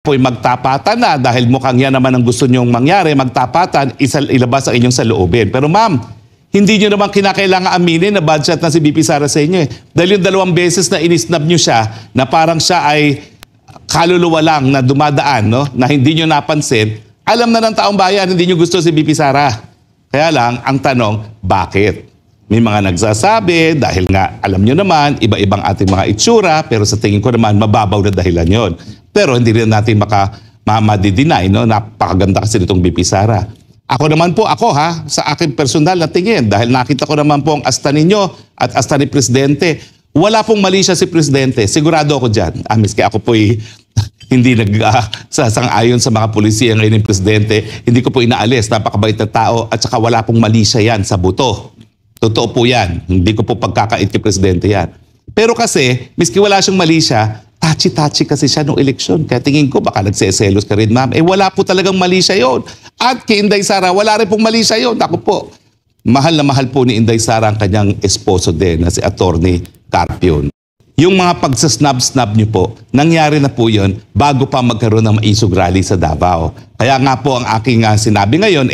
po'y magtapatan na dahil mukhang yan naman ang gusto nyong mangyari, magtapatan, ilabas ang inyong saloobin. Pero ma'am, hindi nyo naman kinakailangan aminin na bad shot na si BP Sara sa inyo. Dahil yung 2 beses na inisnab nyo siya, na parang siya ay kaluluwa lang na dumadaan, no? Na hindi nyo napansin, alam na ng taong bayan, hindi nyo gusto si BP Sara. Kaya lang, ang tanong, bakit? May mga nagsasabi, dahil nga, alam nyo naman, iba-ibang ating mga itsura, pero sa tingin ko naman, mababaw na dahilan yon. Pero hindi rin natin madi-deny, no? Napakaganda kasi nitong BP Sara. Ako naman po, sa aking personal na tingin, dahil nakita ko naman po ang asta ninyo at asta ni Presidente, wala pong mali siya si Presidente. Sigurado ako dyan. Miski ako po'y hindi nagsasang-ayon sa mga polisiya ngayon ng Presidente, hindi ko po inaalis. Napakabait na tao at saka wala pong mali siya yan sa buto. Totoo po yan. Hindi ko po pagkakait kay Presidente yan. Pero kasi, miski wala siyang mali siya, touchy-touchy kasi siya nung eleksyon. Kaya tingin ko, baka nagseselos ka rin, ma'am. Wala po talagang mali siya yun. At kay Inday Sara, wala rin pong mali siya yun. Ako po, mahal na mahal po ni Inday Sara ang kanyang esposo din, na si Attorney Carpio. Yung mga pagsasnab-snab niyo po, nangyari na po yun bago pa magkaroon ng maisog rally sa Davao. Kaya nga po ang aking sinabi ngayon,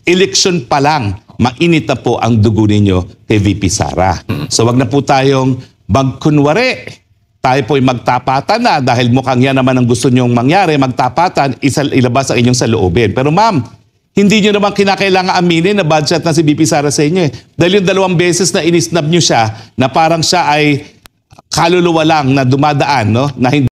eleksyon pa lang, mainit na po ang dugo ninyo kay VP Sara. So wag na po tayong magkunwari. Tayo po'y magtapatan na dahil mukhang yan naman ang gusto nyong mangyari, magtapatan, ilabas ang inyong saloobin. Pero ma'am, hindi nyo naman kinakailangan aminin na bad shot na si BP Sara sa inyo. Dahil yung 2 beses na inisnab nyo siya, na parang siya ay kaluluwa lang na dumadaan, no? Na hindi